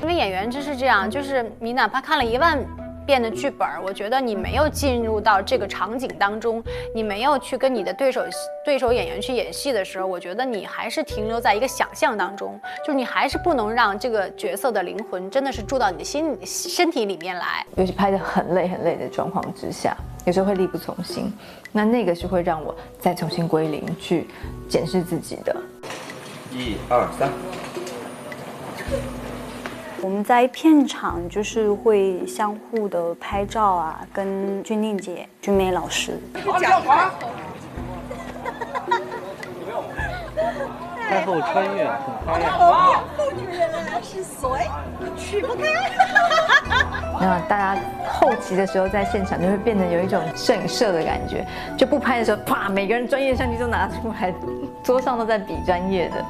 因为演员就是这样，就是你哪怕看了10000遍的剧本，我觉得你没有进入到这个场景当中，你没有去跟你的对手演员去演戏的时候，我觉得你还是停留在一个想象当中，就是你还是不能让这个角色的灵魂真的是住到你的身体里面来。尤其拍得很累的状况之下，有时候会力不从心，那个是会让我再重新归零去检视自己的。1、2、3。我们在片场就是会相互的拍照啊，跟君令姐、君美老师。太后穿越很花样。后女人是谁？取不开。那大家后期的时候在现场就会变得有一种摄影社的感觉，就不拍的时候，啪，每个人专业相机都拿出来，桌上都在比专业的，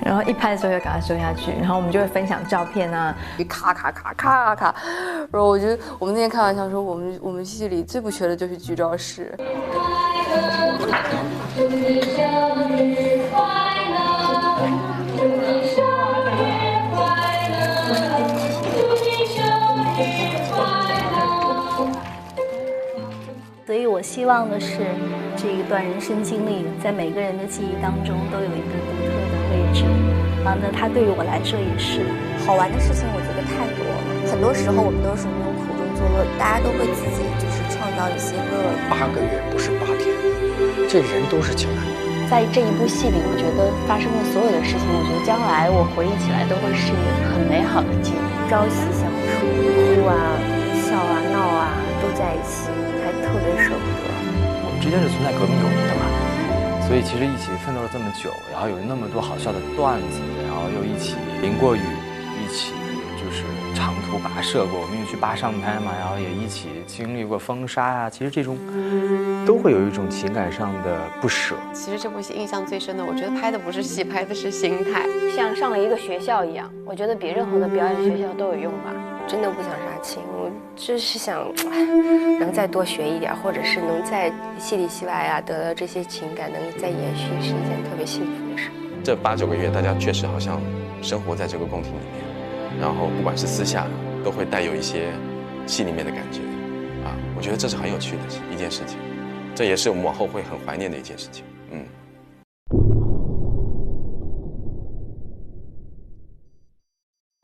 然后一拍的时候就赶快收下去，然后我们就会分享照片啊，咔，然后我们那天开玩笑说，我们戏里最不缺的就是剧照师。所以我希望的是，这一段人生经历在每个人的记忆当中都有一个独特的位置。那它对于我来说也是。好玩的事情，我觉得太多了。很多时候我们都是那种苦中作乐，大家都会自己就是创造一些乐。8个月不是8天，这人都是情感。在这一部戏里，我觉得发生的所有的事情，我觉得将来我回忆起来都会是很美好的记忆。朝夕相处，哭啊、笑啊、闹啊都在一起，还特别舍不得。我们之间是存在革命友谊的嘛，所以其实一起奋斗了这么久，然后有那么多好笑的段子，然后又一起淋过雨，一起就是长途跋涉过，我们又去坝上拍嘛，然后也一起经历过风沙啊，其实这种都会有一种情感上的不舍。其实这部戏印象最深的，我觉得拍的不是戏，拍的是心态，像上了一个学校一样，我觉得比任何的表演学校都有用吧。真的不想杀青，我就是想能再多学一点，或者是能在戏里戏外啊得到这些情感能再延续，是一件特别幸福的事。这8、9个月，大家确实好像生活在这个宫廷里面，然后不管是私下，都会带有一些戏里面的感觉啊。我觉得这是很有趣的一件事情，这也是我们往后会很怀念的一件事情。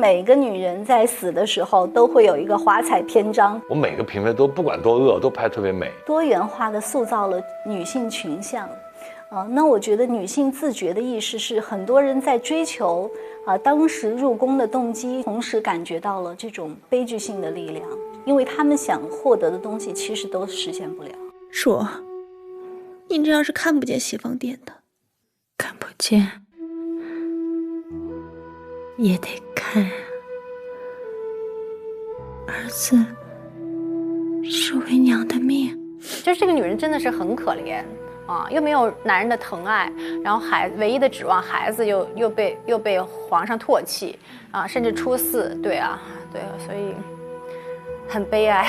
每个女人在死的时候都会有一个华彩篇章。我每个嫔妃都不管多恶，都拍特别美，多元化的塑造了女性群像。那我觉得女性自觉的意识是很多人在追求当时入宫的动机，同时感觉到了这种悲剧性的力量，因为他们想获得的东西其实都实现不了。说，你这样是看不见西方殿的，看不见也得看啊。儿子是为娘的命。就是这个女人真的是很可怜啊，又没有男人的疼爱，然后唯一的指望孩子又被皇上唾弃啊，甚至出4。对啊，对，所以很悲哀。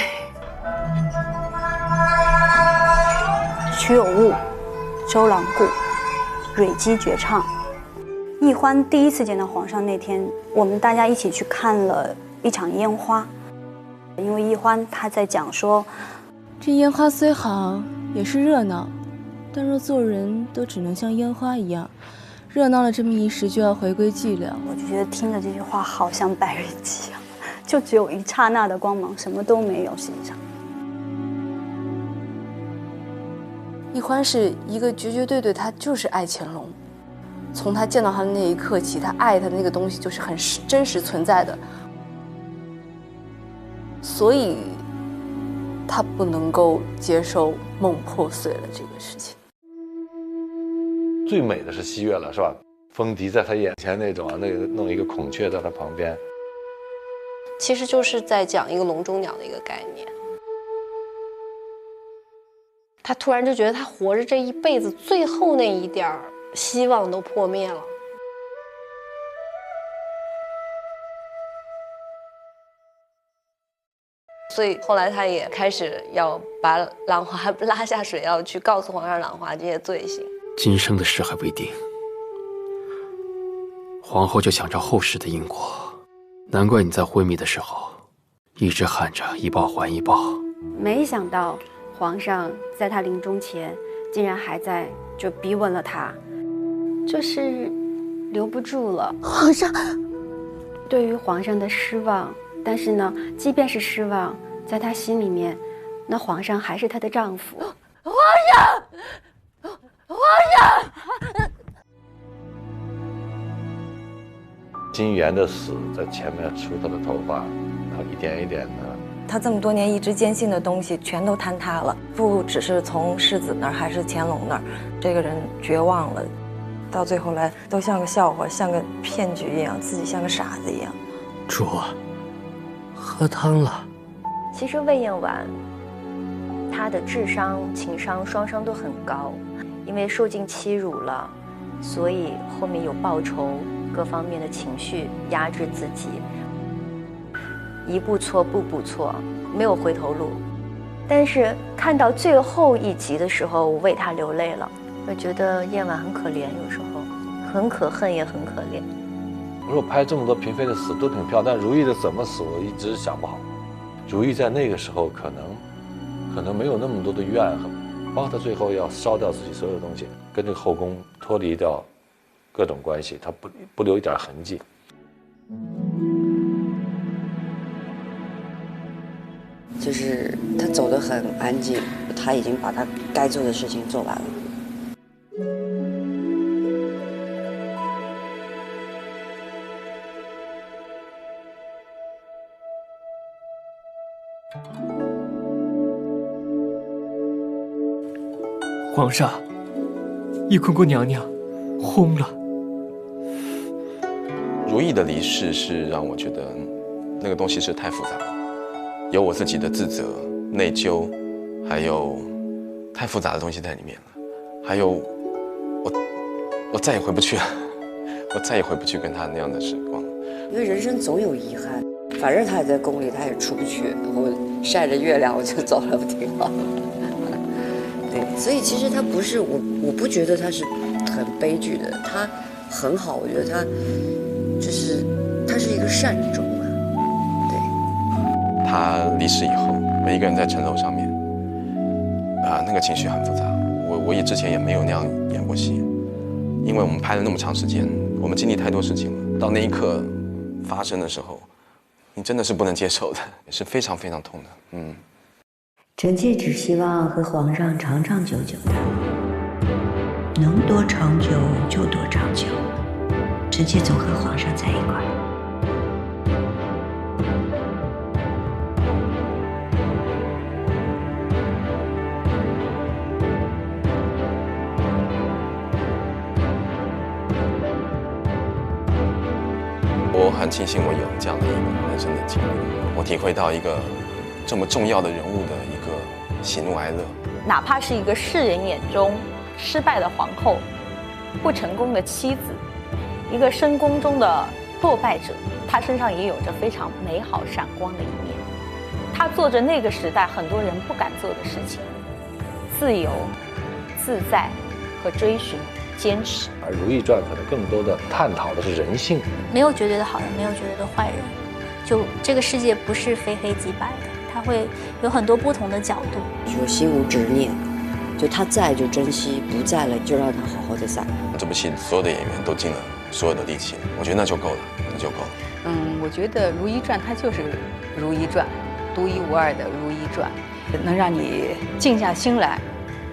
曲有误，周郎顾，蕊姬绝唱。奕欢第一次见到皇上那天，我们大家一起去看了一场烟花，因为奕欢他在讲说，这烟花虽好，也是热闹，但若做人都只能像烟花一样，热闹了这么一时就要回归寂寥。我就觉得听了这句话好像白日记啊，就只有一刹那的光芒，什么都没有。实际上，奕欢是一个绝绝对对，他就是爱乾隆。从他见到他的那一刻起，他爱他的那个东西就是很真实存在的，所以他不能够接受梦破碎了这个事情。最美的是西月了，是吧？风笛在他眼前那种，那个弄一个孔雀在他旁边，其实就是在讲一个笼中鸟的一个概念。他突然就觉得他活着这一辈子最后那一点希望都破灭了。所以后来他也开始要把兰花拉下水，要去告诉皇上兰花这些罪行。今生的事还未定，皇后就想着后世的因果，难怪你在昏迷的时候一直喊着一报还一报。没想到皇上在他临终前竟然还在就逼问了他，就是留不住了。皇上，对于皇上的失望，但是呢，即便是失望，在他心里面，那皇上还是她的丈夫。皇上，皇上。金元的死在前面梳他的头发，然后一点一点的。他这么多年一直坚信的东西全都坍塌了，不只是从世子那儿，还是乾隆那儿，这个人绝望了，到最后来都像个笑话，像个骗局一样，自己像个傻子一样。主，喝汤了。其实魏延婉，她的智商、情商双双都很高，因为受尽欺辱了，所以后面有报仇，各方面的情绪压制自己。一步错步步错，没有回头路。但是看到最后一集的时候，我为他流泪了。我觉得燕婉很可怜，有时候很可恨也很可怜。我说拍这么多嫔妃的死都挺漂亮，但如懿的怎么死我一直想不好。如懿在那个时候可能没有那么多的怨恨，包括她最后要烧掉自己所有的东西，跟这个后宫脱离掉各种关系，她不留一点痕迹。就是他走得很安静，他已经把他该做的事情做完了。皇上，懿坤姑娘娘轰了。如懿的离世是让我觉得那个东西是太复杂了。有我自己的自责、内疚，还有太复杂的东西在里面了。还有，我再也回不去了，我再也回不去跟他那样的时光了。因为人生总有遗憾，反正他也在宫里，他也出不去。我晒着月亮我就走了，不挺好？对，所以其实他不是我不觉得他是很悲剧的，他很好。我觉得他就是他是一个善终。他离世以后，每一个人在城楼上面，那个情绪很复杂。我之前也没有那样演过戏，因为我们拍了那么长时间，我们经历太多事情了。到那一刻发生的时候，你真的是不能接受的，也是非常非常痛的。臣妾只希望和皇上长长久久的，能多长久就多长久。臣妾总和皇上在一块儿。我很庆幸我有这样的一个人生的经历，我体会到一个这么重要的人物的一个喜怒哀乐。哪怕是一个世人眼中失败的皇后，不成功的妻子，一个深宫中的落败者，她身上也有着非常美好闪光的一面。她做着那个时代很多人不敢做的事情，自由、自在和追寻。坚持。而《如懿传》可能更多的探讨的是人性，没有绝对的好人，没有绝对的坏人，就这个世界不是非黑即白的，它会有很多不同的角度。就心无执念，就他在就珍惜，不在了就让他好好的在。这部戏所有的演员都尽了所有的力气，我觉得那就够了，那就够了。我觉得《如懿传》它就是《如懿传》，独一无二的《如懿传》，能让你静下心来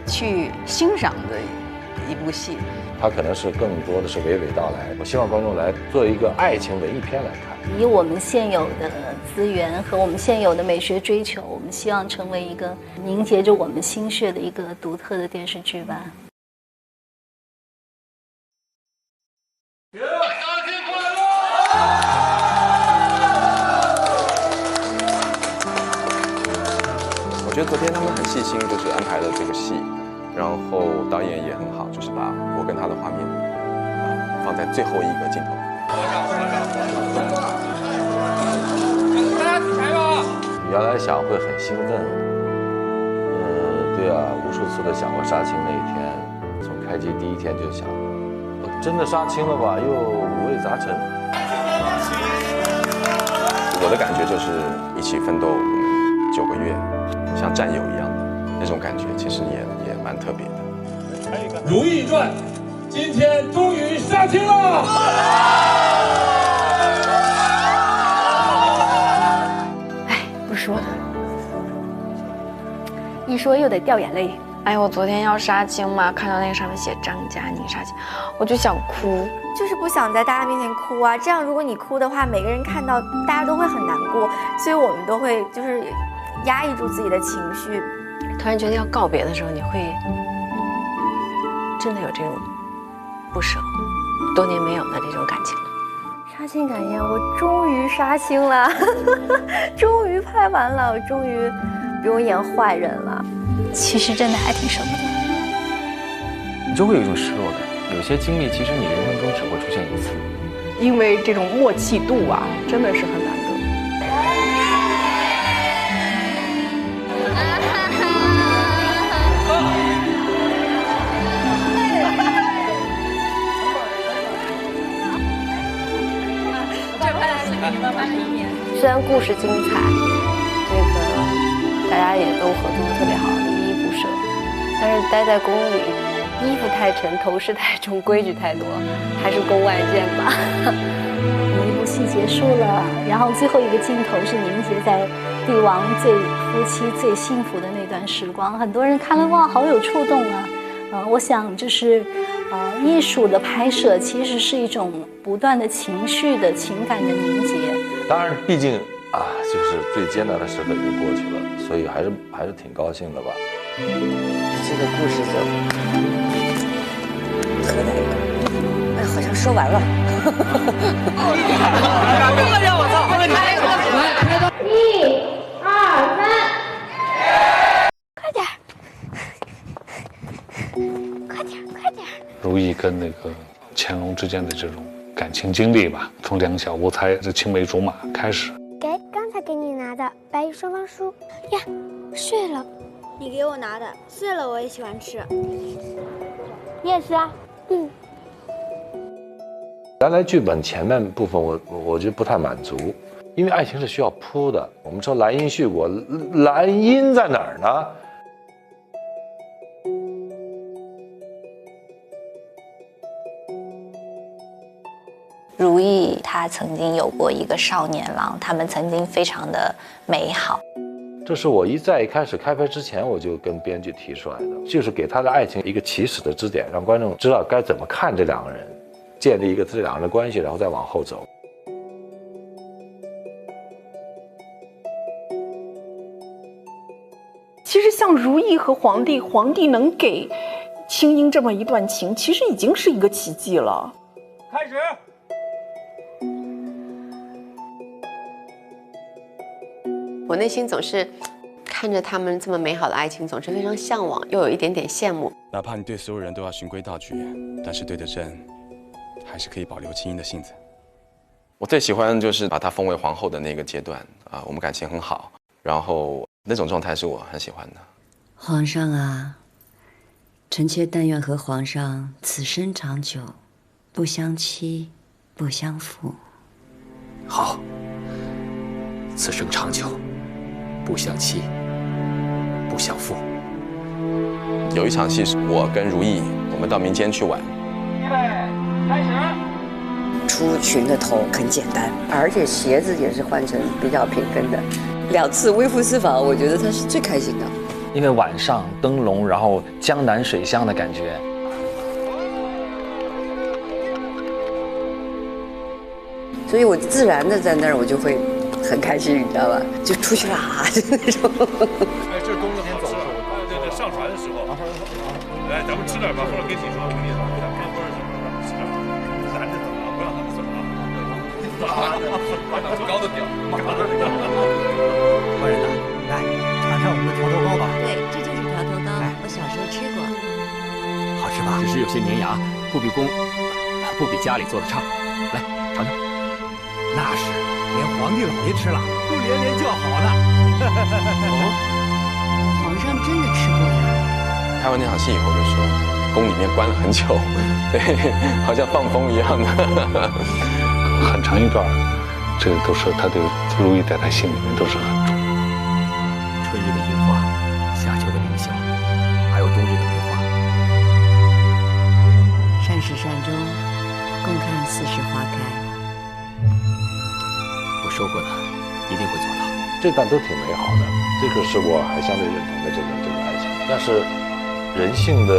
去欣赏的一部戏。它可能是更多的是娓娓道来。我希望观众来做一个爱情文艺片来看。以我们现有的资源和我们现有的美学追求，我们希望成为一个凝结着我们心血的一个独特的电视剧吧。我觉得昨天他们很细心，就是安排了这个戏。然后导演也很好，就是把我跟他的画面放在最后一个镜头。原来想会很兴奋，对啊，无数次的想过杀青那一天，从开机第一天就想，真的杀青了吧，又五味杂陈。我的感觉就是一起奋斗我们9个月，像战友一样的那种感觉，其实也蛮特别的。《如懿传》今天终于杀青了。哎，不说了，一说又得掉眼泪。哎，我昨天要杀青嘛，看到那个上面写张嘉倪杀青，我就想哭，就是不想在大家面前哭啊。这样如果你哭的话，每个人看到大家都会很难过，所以我们都会就是压抑住自己的情绪。突然觉得要告别的时候，你会真的有这种不舍，多年没有的这种感情了。杀青感言，我终于杀青了，终于拍完了，我终于不用演坏人了。其实真的还挺舍不得，你就会有一种失落感。有些经历其实你人生中只会出现一次，因为这种默契度啊，真的是很难得。虽然故事精彩，这个大家也都合作得特别好，依依不舍，但是待在宫里，衣服太沉，头饰太重，规矩太多，还是宫外见吧。一部戏结束了，然后最后一个镜头是凝结在帝王夫妻最幸福的那段时光，很多人看了哇，好有触动啊。我想就是艺术的拍摄其实是一种不断的情绪的情感的凝结。当然，毕竟就是最艰难的时刻已经过去了，所以还是挺高兴的吧。这个故事就特难过，哎，好像说完了。我操！来，1、2、3，快点，快点，快点！如懿跟那个乾隆之间的这种感情经历吧，从两小无猜这青梅竹马开始。给，刚才给你拿的白玉双方酥呀，碎了。你给我拿的碎了，我也喜欢吃。你也吃啊？嗯。原来剧本前面部分我觉得不太满足，因为爱情是需要铺的。我们说兰因絮果，兰因在哪儿呢？如懿她曾经有过一个少年郎，他们曾经非常的美好。这是我一开始开拍之前我就跟编剧提出来的，就是给他的爱情一个起始的支点，让观众知道该怎么看这两个人，建立一个这两个人的关系，然后再往后走。其实像如懿和皇帝能给青樱这么一段情，其实已经是一个奇迹了。开始。我内心总是看着他们这么美好的爱情，总是非常向往，又有一点点羡慕。哪怕你对所有人都要循规蹈矩，但是对着朕，还是可以保留青樱的性子。我最喜欢就是把她封为皇后的那个阶段啊，我们感情很好，然后那种状态是我很喜欢的。皇上啊，臣妾但愿和皇上此生长久，不相欺，不相负。好，此生长久，不相欺，不相负。有一场戏是我跟如懿，我们到民间去玩。预备，开始。出巡的头很简单，而且鞋子也是换成比较平跟的。2次微服私访，我觉得他是最开心的。因为晚上灯笼，然后江南水乡的感觉。所以我自然的在那儿，我就会很开心，你知道吧？就出去啦，就那种。哎，这工作天走的时候，对，上船的时候，来，咱们吃点吧，或者跟你说，我跟你说，咱们或者吃点，拦着他们，不让他们走啊！把脑子高的屌，官人呐，来尝尝我们的条头糕吧。对，这就是条头糕，我小时候吃过，好吃吧？只是有些粘牙，不比家里做的差。来尝尝。那是，连皇帝老爷吃了都连连叫好呢。皇上真的吃过呀？拍完那场戏以后就说，宫里面关了很久，对，好像放风一样的。很长一段，这个都是他对如懿在他心里面都是很重。春日的樱花，夏秋的凌霄，还有冬日的梅花。善始善终，共看四时花开。我说过的，一定会做到。这段都挺美好的，这个是我还相对认同的这个爱情。但是人性的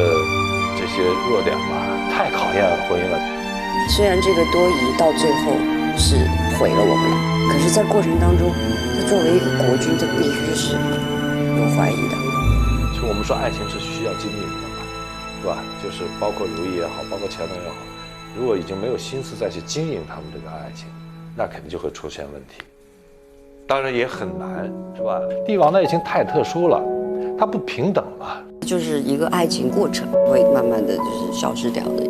这些弱点吧，太考验婚姻了。虽然这个多疑到最后是毁了我们俩，可是，在过程当中，他作为一个国君，他必须是有怀疑的。就我们说爱情是需要经营的嘛，是吧？就是包括如懿也好，包括乾隆也好，如果已经没有心思再去经营他们这个爱情，那肯定就会出现问题。当然也很难，是吧？帝王的爱情太特殊了，它不平等了，就是一个爱情过程会慢慢的就是消失掉的。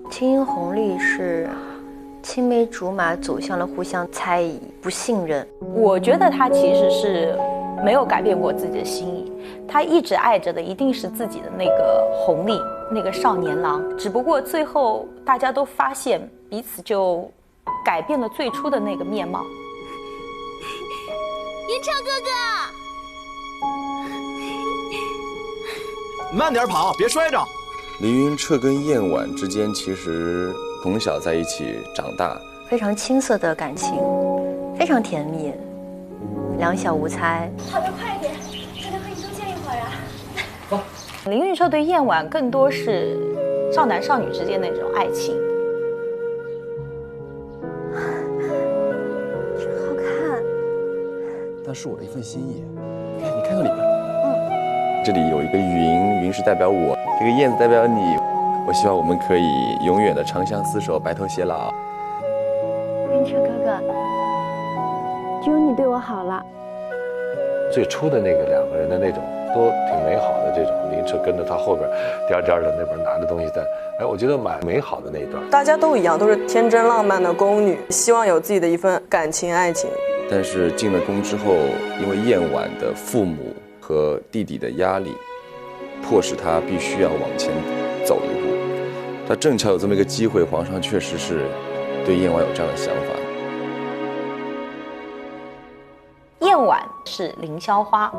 青樱红历是青梅竹马走向了互相猜疑、不信任。我觉得他其实是没有改变过自己的心意，他一直爱着的一定是自己的那个弘历，那个少年郎。只不过最后大家都发现彼此就改变了最初的那个面貌。云彻哥哥，慢点跑，别摔着。凌云彻跟燕婉之间其实从小在一起长大，非常青涩的感情，非常甜蜜，两小无猜。跑得快点，才能和你多见一会儿啊。走。凌云彻对燕婉更多是少男少女之间那种爱情。真好看。但是我的一份心意。你看到里边。这里有一个云，云是代表我，这个燕子代表你。我希望我们可以永远的长相厮守，白头偕老。云彻哥哥，只有你对我好了。最初的那个两个人的那种都挺美好的，这种凌彻跟着他后边颠颠的那边拿着东西在，哎，我觉得蛮美好的那一段。大家都一样，都是天真浪漫的宫女，希望有自己的一份感情爱情。但是进了宫之后，因为燕婉的父母和弟弟的压力，迫使他必须要往前走一步。他正巧有这么一个机会，皇上确实是对燕婉有这样的想法。燕婉是凌霄花，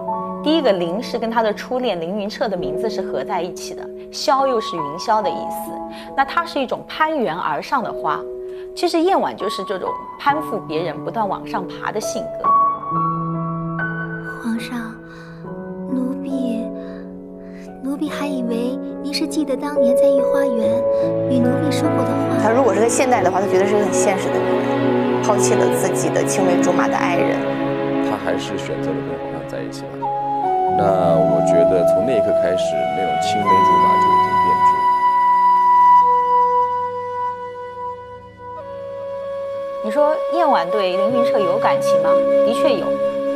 第一个凌是跟他的初恋凌云彻的名字是合在一起的，霄又是云霄的意思。那它是一种攀援而上的花。其实燕婉就是这种攀附别人、不断往上爬的性格。皇上，奴婢还以为您是记得当年在御花园与奴婢说过的话。她如果是个现代的话，她觉得是个很现实的女人，抛弃了自己的青梅竹马的爱人。她还是选择了跟皇上在一起了。那我觉得从那一刻开始，那种青梅竹马就已经变质了。你说燕婉对凌云彻有感情吗？的确有，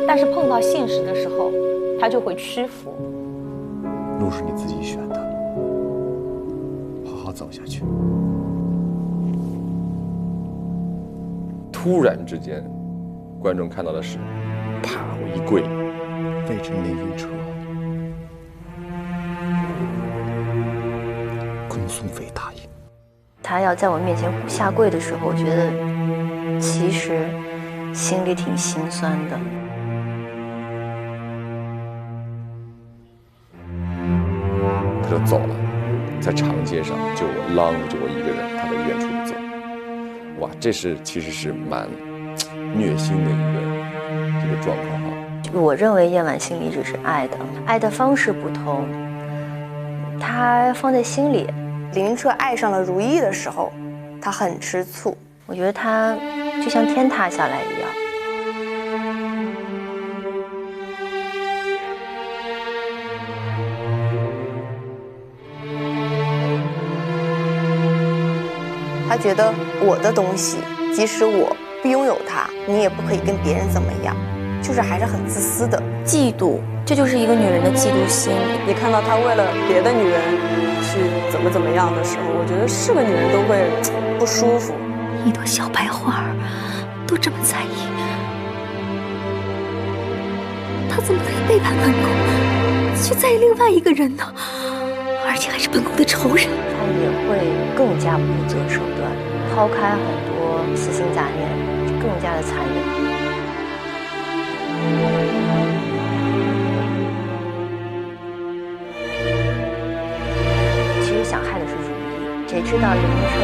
但是碰到现实的时候，他就会屈服。路是你自己选的，好好走下去。突然之间，观众看到的是，啪，我一跪，微臣凌云彻，恭送妃答应。他要在我面前下跪的时候，我觉得其实心里挺心酸的。他就走了，在长街上就我一个人，他在远处走。哇，这其实是蛮虐心的一个状况哈。我认为燕婉心里只是爱的，爱的方式不同，他放在心里。凌云彻爱上了如懿的时候，他很吃醋。我觉得他就像天塌下来一样。他觉得我的东西，即使我不拥有它，你也不可以跟别人怎么样，就是还是很自私的。嫉妒，这就是一个女人的嫉妒心。你看到他为了别的女人去怎么样的时候，我觉得是个女人都会不舒服。一朵小白花都这么在意。他怎么可以背叛本宫，去在意另外一个人呢？而且还是本宫的仇人。他也会更加不择手段，抛开很多私心杂念，就更加的残忍。其实想害的是如意，谁知道林明彻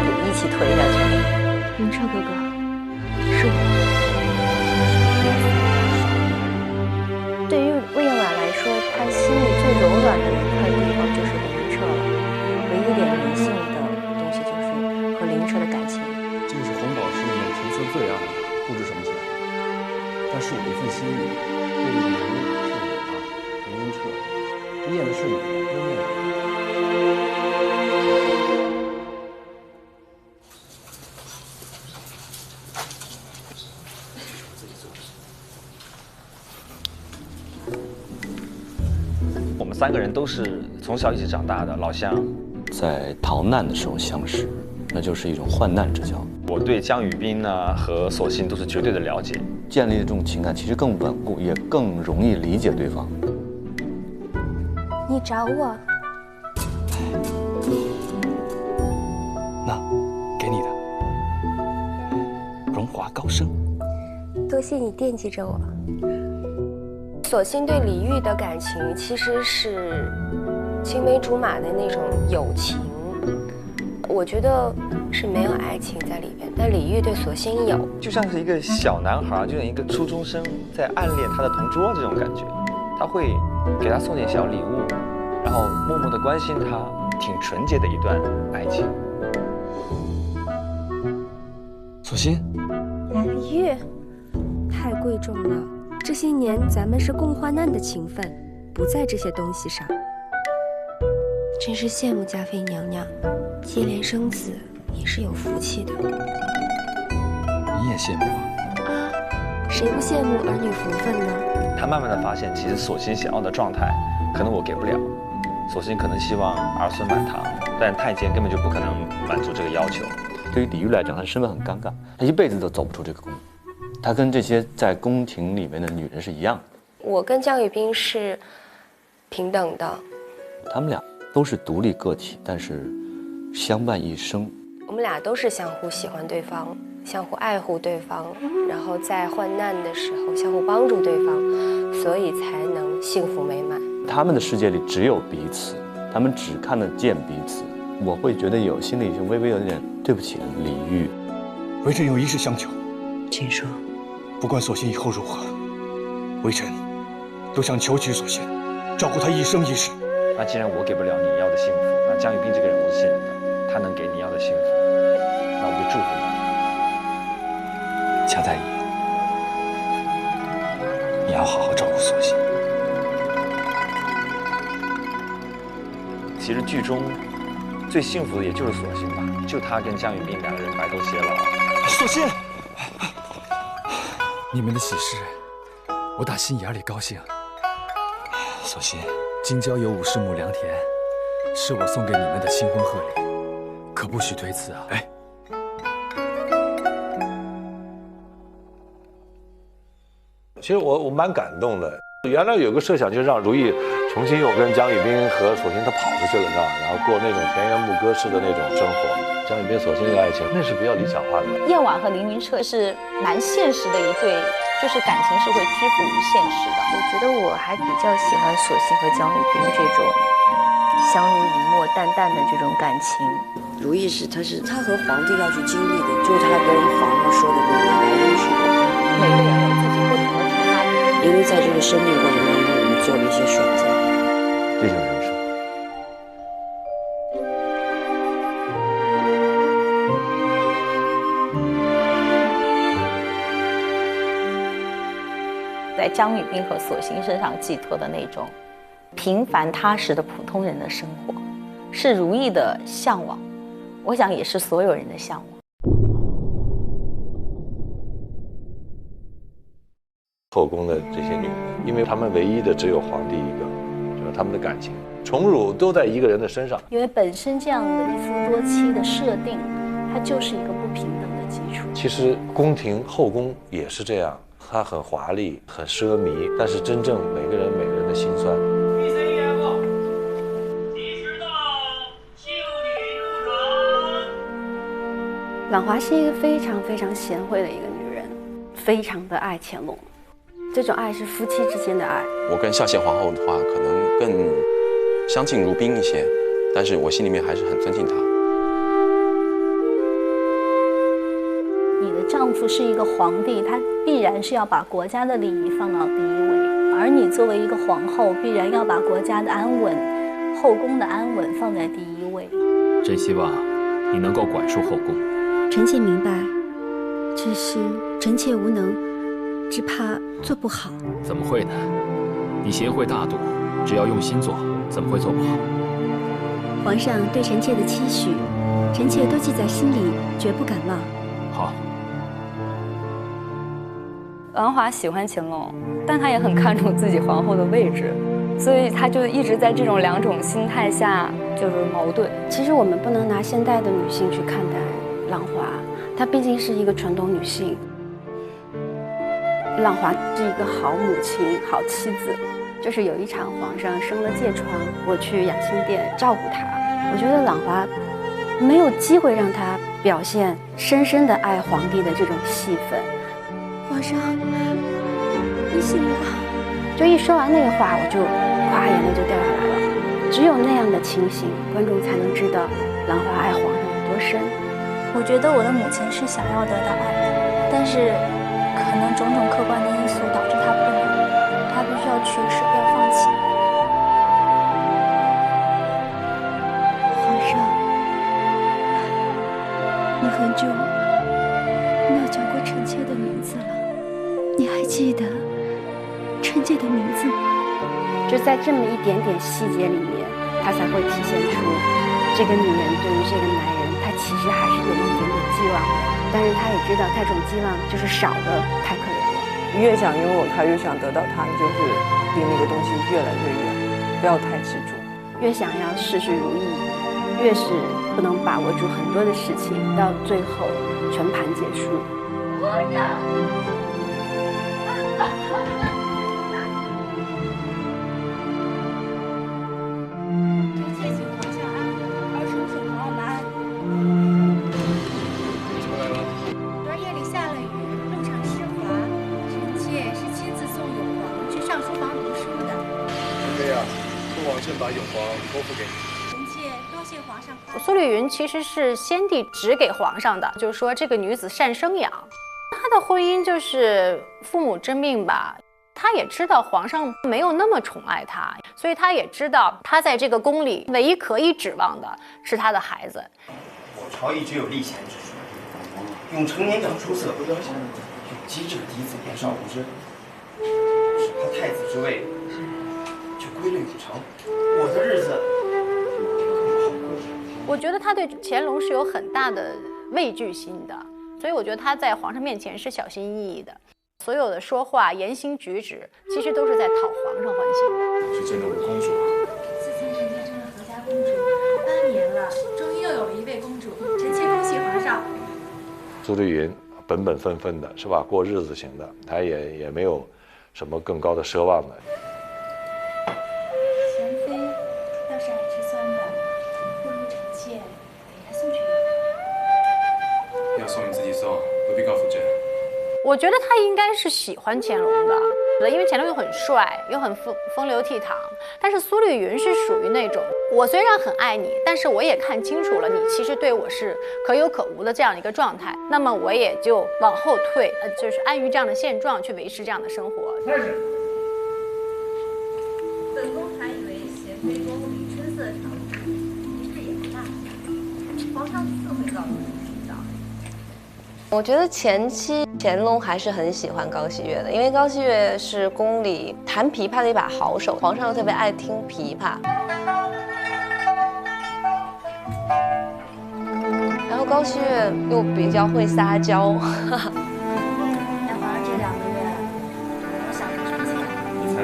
就一起推下去了。明彻哥哥，是我。对于魏延婉来说，他心里最柔软的一块地方就是林明彻了，唯一一点人性的东西就是和林明彻的感情。这个是红宝石里面成色最暗的，不值什么钱。但是我一份心意，这个人是我啊，林明彻，念的是你，不念的。我们3个人都是从小一起长大的老乡，在逃难的时候相识，那就是一种患难之交。我对江雨冰呢和索性都是绝对的了解，建立的这种情感其实更稳固，也更容易理解对方。你找我？那，给你的，荣华高升。多谢你惦记着我。索性对李煜的感情其实是青梅竹马的那种友情，我觉得是没有爱情在里边，但李煜对索性有，就像是一个小男孩，就像一个初中生在暗恋他的同桌这种感觉。他会给他送点小礼物，然后默默地关心他，挺纯洁的一段爱情。索性，李煜，太贵重了。这些年咱们是共患难的情分，不在这些东西上。真是羡慕嘉妃娘娘，接连生子也是有福气的。你也羡慕啊？啊，谁不羡慕儿女福分呢？他慢慢的发现，其实索性想要的状态，可能我给不了。索性可能希望儿孙满堂，但太监根本就不可能满足这个要求。对于李煜来讲，他的身份很尴尬，他一辈子都走不出这个宫。他跟这些在宫廷里面的女人是一样的。我跟江雨冰是平等的，他们俩都是独立个体，但是相伴一生。我们俩都是相互喜欢对方，相互爱护对方，然后在患难的时候相互帮助对方，所以才能幸福美满。他们的世界里只有彼此，他们只看得见彼此。我会觉得心里就微微有点对不起李煜。微臣有一事相求，请说。不管索性以后如何，微臣都想求娶索性，照顾她一生一世。那既然我给不了你要的幸福，那江雨冰这个人我是信任的，他能给你要的幸福，那我就祝福你。恰在意，你要好好照顾索性。其实剧中最幸福的也就是索性吧，就他跟江雨冰2个人白头偕老。索性，你们的喜事，我打心眼里高兴。索性，京郊有50亩良田，是我送给你们的新婚贺礼，可不许推辞啊！哎，其实我蛮感动的。原来有个设想，就是让如意重新又跟江雨冰和索性他跑出去了，是吧？然后过那种田园牧歌式的那种生活。江雨冰、索性的爱情，那是比较理想化的。燕婉和林明彻是蛮现实的一对，就是感情是会屈服于现实的。我觉得我还比较喜欢索性和江雨冰这种相濡以沫、淡淡的这种感情。如意是他和皇帝要去经历的，就是他跟皇上说的那个来因是果。每个人有自己不同的出发点，因为在这个生命过程当中，我们做了一些选择，这就是人生。在江雨冰和索性身上寄托的那种平凡踏实的普通人的生活，是如意的向往，我想也是所有人的向往。后宫的这些女人，因为她们唯一的只有皇帝一个，就是他们的感情宠辱都在一个人的身上。因为本身这样的一夫多妻的设定，它就是一个不平等的基础。其实宫廷后宫也是这样，它很华丽，很奢靡，但是真正每个人的心酸。婉华是一个非常非常贤惠的一个女人，非常的爱乾隆，这种爱是夫妻之间的爱。我跟孝贤皇后的话，可能更相敬如宾一些，但是我心里面还是很尊敬她。你的丈夫是一个皇帝，他必然是要把国家的利益放到第一位，而你作为一个皇后，必然要把国家的安稳、后宫的安稳放在第一位。真希望你能够管束后宫。臣妾明白，只是臣妾无能，只怕做不好。怎么会呢？你贤惠大度，只要用心做，怎么会做不好？皇上对臣妾的期许，臣妾都记在心里，绝不敢忘。好。婉华喜欢乾隆，但她也很看重自己皇后的位置，所以她就一直在这种两种心态下就是矛盾。其实我们不能拿现代的女性去看待兰华，她毕竟是一个传统女性。兰华是一个好母亲、好妻子。就是有一场皇上生了疥疮，我去养心殿照顾她。我觉得兰华没有机会让她表现深深的爱皇帝的这种戏份。皇上，你醒了。就一说完那个话，我就哗眼泪就掉下来了。只有那样的情形，观众才能知道兰华爱皇上有多深。我觉得我的母亲是想要得到爱，但是可能种种客观的因素导致她不能，她必须要取舍，要放弃。皇上，你很久没有叫过臣妾的名字了，你还记得臣妾的名字吗？就在这么一点点细节里面，她才会体现出这个女人对于这个男人，她其实还是有一点点寄望的，但是她也知道这种寄望就是少的太可怜了。越想拥有它，越想得到它，你就是离那个东西越来越远，不要太执着。越想要事事如意，越是不能把握住很多的事情，到最后全盘结束。皇上。把永璜托付给你。臣妾多谢皇上。苏丽云其实是先帝指给皇上的，就是说这个女子善生养。她的婚姻就是父母之命吧。她也知道皇上没有那么宠爱她，所以她也知道她在这个宫里唯一可以指望的是她的孩子。我朝一直有立贤之说，用成年长出色，用机智嫡子年少无知，使他太子之位就归了永成，我的日子更好过。我觉得他对乾隆是有很大的畏惧心的，所以我觉得他在皇上面前是小心翼翼的，所有的说话、言行举止，其实都是在讨皇上欢心的。是真的，我公主。自从臣妾成了何家公主8年了，终于又有了一位公主，臣妾恭喜皇上。苏丽云本本分分的是吧？过日子型的，她也没有什么更高的奢望的。贤妃要是爱吃酸的，不如臣妾给她送去。要送你自己送，不必告诉朕。我觉得他应该是喜欢乾隆的，因为乾隆又很帅，又很风流倜傥。但是苏丽云是属于那种，我虽然很爱你，但是我也看清楚了你其实对我是可有可无的这样的一个状态，那么我也就往后退，就是安于这样的现状，去维持这样的生活。本宫还以为贤妃宫里春色常驻，一日也不大。皇上自会告诉你知道。我觉得前期乾隆还是很喜欢高熹月的，因为高熹月是宫里弹琵琶的一把好手，皇上又特别爱听琵琶。然后高熹月又比较会撒娇。那皇上这2个月有想着什么钱？你猜？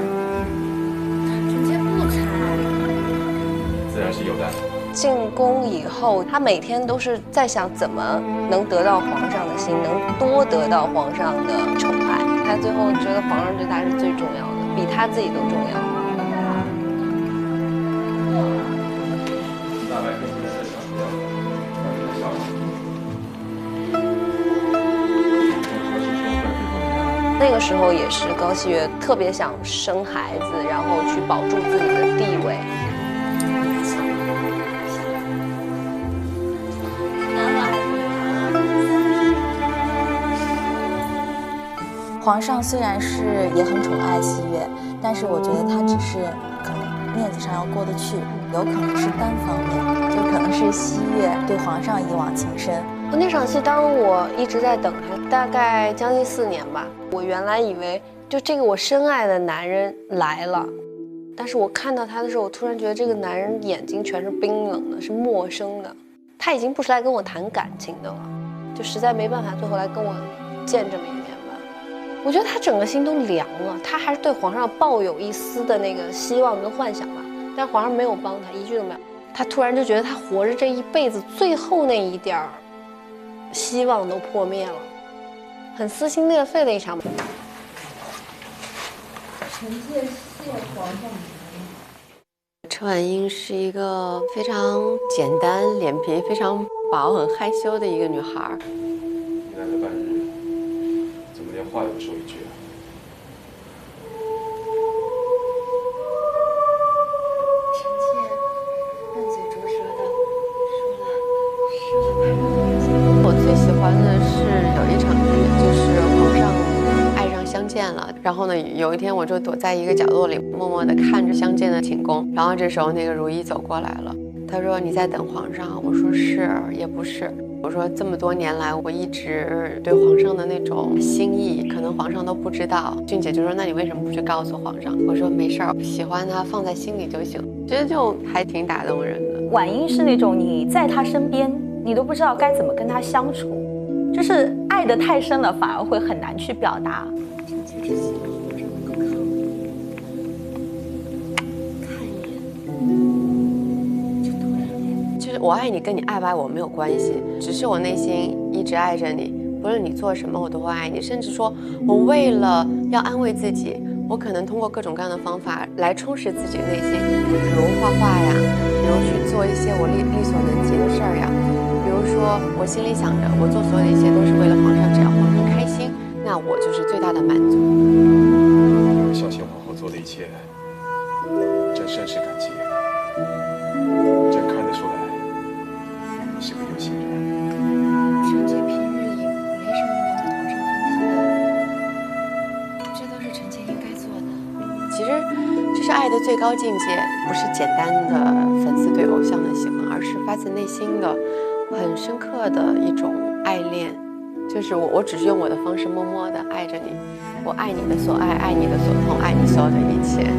臣妾不猜。自然是有的。进宫以后，他每天都是在想怎么能得到皇上的心，能多得到皇上的宠爱。他最后觉得皇上对他是最重要的，比他自己都重要。那个时候也是高希月特别想生孩子，然后去保住自己的地位。皇上虽然是也很宠爱希月，但是我觉得他只是可能面子上要过得去，有可能是单方面，就可能是希月对皇上一往情深。那场戏，当我一直在等他，大概将近4年吧。我原来以为就这个我深爱的男人来了，但是我看到他的时候，我突然觉得这个男人眼睛全是冰冷的，是陌生的。他已经不是来跟我谈感情的了，就实在没办法，最后来跟我见这么一面吧。我觉得他整个心都凉了，他还是对皇上抱有一丝的那个希望跟幻想吧，但是皇上没有帮他，一句都没有。他突然就觉得他活着这一辈子最后那一点儿希望都破灭了，很撕心裂肺的一场。臣妾谢皇上。车婉英是一个非常简单、脸皮非常薄、很害羞的一个女孩。你来了半日，怎么连话也不说一句啊？臣妾笨嘴拙舌的说了。我最喜欢的是有一场剧，就是皇上爱上相见了，然后呢，有一天我就躲在一个角落里，默默地看着相见的寝宫。然后这时候那个如懿走过来了，她说：“你在等皇上？”我说：“是，也不是。”我说：“这么多年来，我一直对皇上的那种心意，可能皇上都不知道。”俊姐就说：“那你为什么不去告诉皇上？”我说：“没事儿，喜欢他放在心里就行。”觉得就还挺打动人的。婉英是那种你在他身边，你都不知道该怎么跟他相处，就是爱得太深了，反而会很难去表达。就是我爱你跟你爱不爱我没有关系，只是我内心一直爱着你，不论你做什么我都会爱你，甚至说我为了要安慰自己，我可能通过各种各样的方法来充实自己的内心，比如画画呀，比如去做一些我力所能及的事儿呀，比如说我心里想着我做所有的一切都是为了皇上，只要皇上开心，那我就是最大的满足。孝贤皇后做的一切，朕甚是感激。朕看得出来，你是个有心人。臣妾平日也没什么能跟皇上分享的，这都是臣妾应该做的。其实，这是爱的最高境界，不是简单的粉丝对偶像的喜欢，而是发自内心的、很深刻的一种爱恋。就是我只是用我的方式默默的爱着你，我爱你的所爱，爱你的所痛，爱你所有的一切。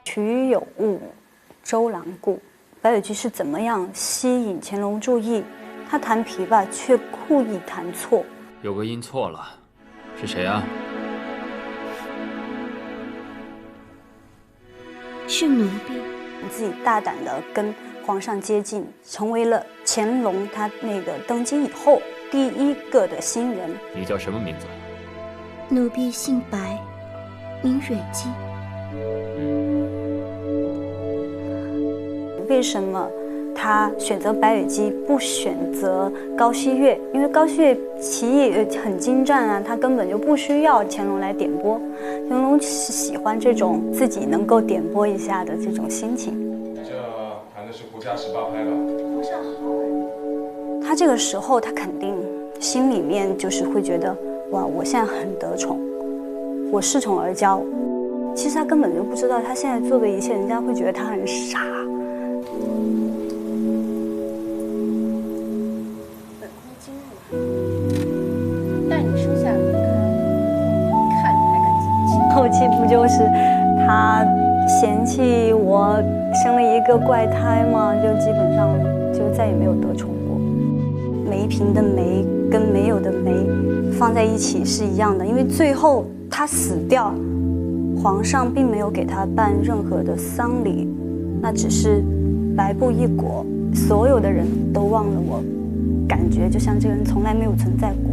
曲有误，周郎顾。白羽姬是怎么样吸引乾隆注意？他弹琵琶却故意弹错。有个音错了，是谁啊？是奴婢。自己大胆的跟皇上接近，成为了乾隆他那个登基以后第一个的新人。你叫什么名字？奴婢姓白，名蕊姬。为什么他选择白羽姬不选择高希月？因为高希月棋艺很精湛啊，他根本就不需要乾隆来点拨。乾隆喜欢这种自己能够点拨一下的这种心情。你这弹的是胡笳18拍吧？皇上好。他这个时候他肯定心里面就是会觉得，哇，我现在很得宠，我恃宠而骄。其实他根本就不知道他现在做的一切，人家会觉得他很傻。但你收下离开，看你还敢怎么？后期不就是他嫌弃我生了一个怪胎吗？就基本上就再也没有得宠过。梅嫔的梅跟没有的梅放在一起是一样的，因为最后他死掉，皇上并没有给他办任何的丧礼，那只是白布一裹，所有的人都忘了我，感觉就像这个人从来没有存在过。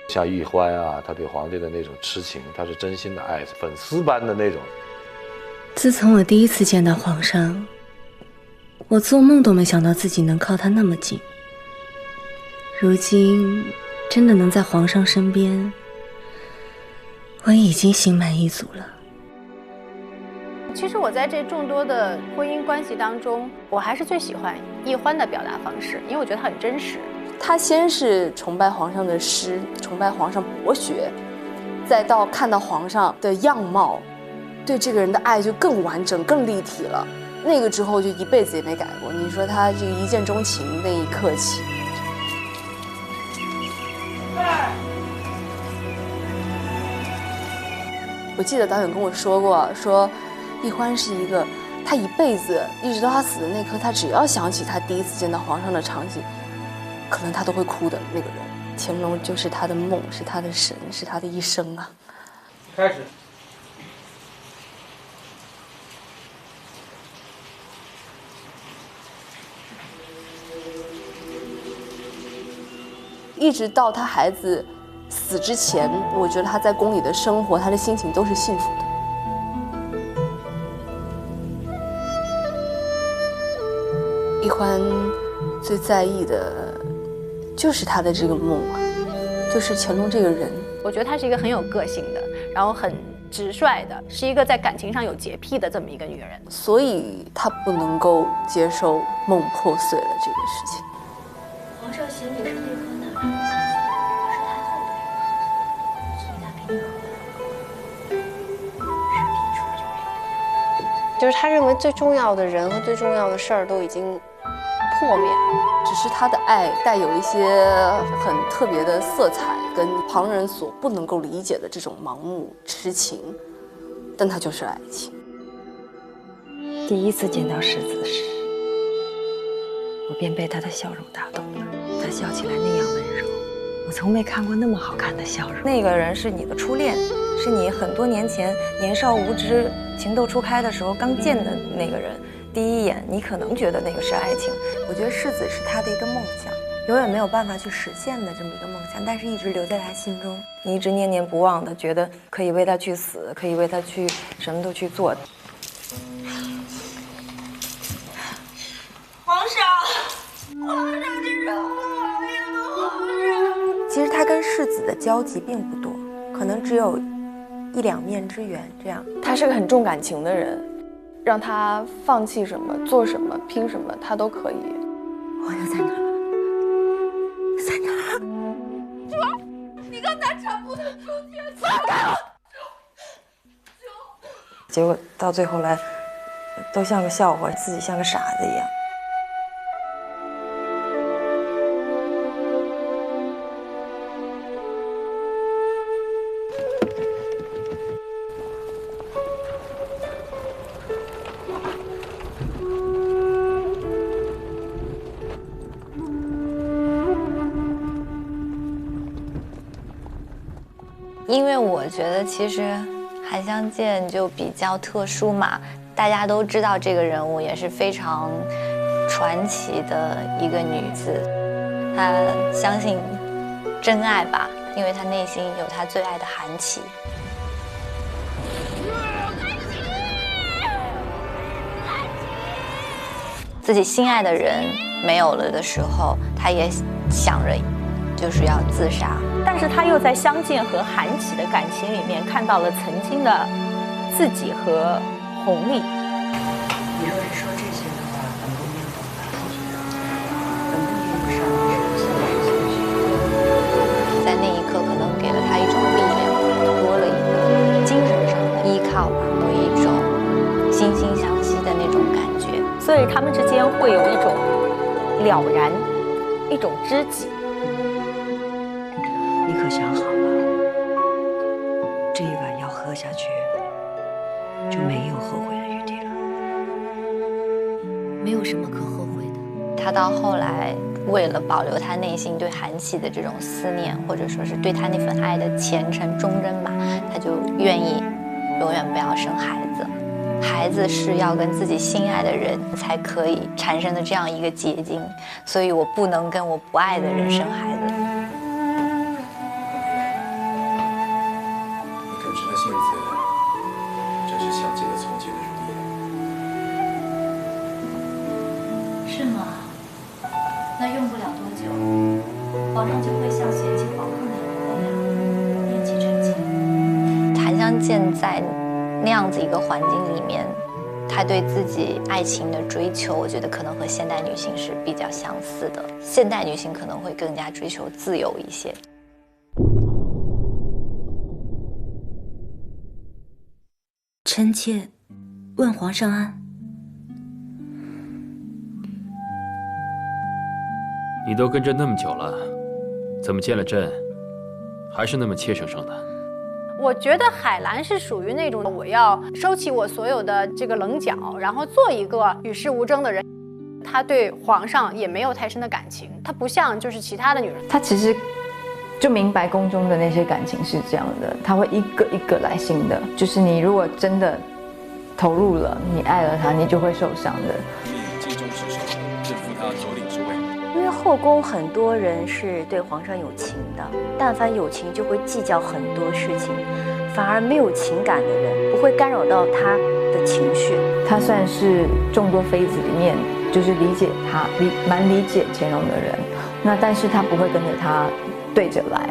像奕欢啊，他对皇帝的那种痴情，他是真心的爱，粉丝般的那种。自从我第一次见到皇上，我做梦都没想到自己能靠他那么近。如今真的能在皇上身边，我已经心满意足了。其实我在这众多的婚姻关系当中，我还是最喜欢奕欢的表达方式，因为我觉得他很真实。他先是崇拜皇上的诗，崇拜皇上博学，再到看到皇上的样貌，对这个人的爱就更完整、更立体了。那个之后就一辈子也没改过。你说他这个一见钟情那一刻起，我记得导演跟我说过，说奕欢是一个，他一辈子一直到他死的那刻，他只要想起他第一次见到皇上的场景，可能他都会哭的那个人。乾隆就是他的梦，是他的神，是他的一生啊。开始。一直到他孩子死之前，我觉得他在宫里的生活，他的心情都是幸福的。奕欢最在意的就是他的这个梦啊，就是乾隆这个人。我觉得她是一个很有个性的，然后很直率的，是一个在感情上有洁癖的这么一个女人，所以她不能够接受梦破碎了这个事情。皇上嫌你是内科男，是太后的人，所以他给你就是他认为最重要的人和最重要的事儿都已经破灭了，只是他的爱带有一些很特别的色彩，跟旁人所不能够理解的这种盲目痴情，但它就是爱情。第一次见到世子时，我便被他的笑容打动了。他笑起来那样温柔，我从没看过那么好看的笑容。那个人是你的初恋，是你很多年前年少无知、情窦初开的时候刚见的那个人。第一眼你可能觉得那个是爱情，我觉得世子是他的一个梦想，永远没有办法去实现的这么一个梦想，但是一直留在他心中。你一直念念不忘的，觉得可以为他去死，可以为他去什么都去做。皇上，皇上，这是我呀，皇上。其实他跟世子的交集并不多，可能只有一两面之缘这样。他是个很重感情的人，让他放弃什么、做什么、拼什么，他都可以。我又在哪？在哪？主，你刚才产部的出去，放开我！结果到最后来，都像个笑话，自己像个傻子一样。因为我觉得其实韩湘剑就比较特殊嘛，大家都知道这个人物也是非常传奇的一个女子，她相信真爱吧，因为她内心有她最爱的韩琦。自己心爱的人没有了的时候，她也想着就是要自杀。但是他又在湘剑和韩琦的感情里面看到了曾经的自己和弘历。你要是说这些的话，本宫也懂了。本宫也不上是现在情绪。在那一刻，可能给了他一种力量，多了一个精神上的依靠吧，有一种惺惺相惜的那种感觉。所以他们之间会有一种了然，一种知己。你可想好了，这一碗要喝下去，就没有后悔的余地了。没有什么可后悔的。他到后来为了保留他内心对韩琦的这种思念，或者说是对他那份爱的虔诚忠贞吧，他就愿意永远不要生孩子。孩子是要跟自己心爱的人才可以产生的这样一个结晶，所以我不能跟我不爱的人生孩子。你肯吃的性子，真是像极了从前的如意。是吗？那用不了多久，皇上就会像嫌弃皇后那样念起臣妾。韩湘建在那样子一个环境里面，她对自己爱情的追求，我觉得可能和现代女性是比较相似的。现代女性可能会更加追求自由一些。臣妾问皇上安。你都跟着那么久了，怎么见了朕，还是那么怯生生的？我觉得海兰是属于那种我要收起我所有的这个棱角，然后做一个与世无争的人。她对皇上也没有太深的感情，她不像就是其他的女人。她其实就明白宫中的那些感情是这样的，她会一个一个来信的。就是你如果真的投入了，你爱了他，你就会受伤的。尽忠职守，任负他头领之位。因为后宫很多人是对皇上有情的，但凡有情就会计较很多事情，反而没有情感的人不会干扰到他的情绪。他算是众多妃子里面就是理解他蛮理解乾隆的人，那但是他不会跟着他对着来，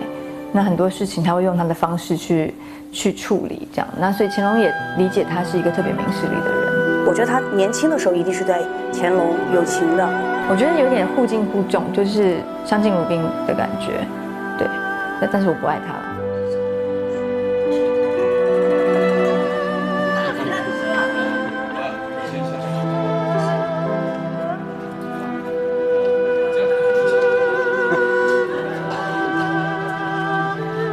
那很多事情他会用他的方式去处理，这样。那所以乾隆也理解他是一个特别明事理的人。我觉得他年轻的时候一定是对乾隆有情的。我觉得有点互敬互重，就是相敬如宾的感觉，对。但是我不爱他了。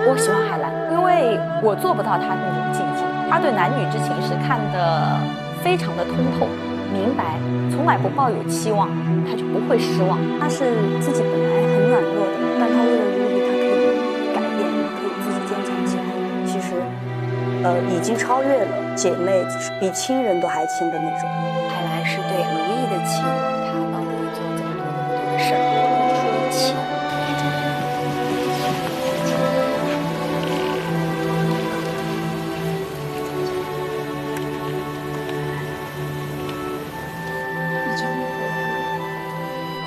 我喜欢海兰，因为我做不到她那种境界。她对男女之情是看得非常的通透、明白，从来不抱有期望，她就不会失望。她是自己本来很软弱的，但她为了如意，她可以改变，可以自己坚强起来。其实，已经超越了姐妹，比亲人都还亲的那种。海兰是对如意的情，她帮如意做这么多的事儿，出于情。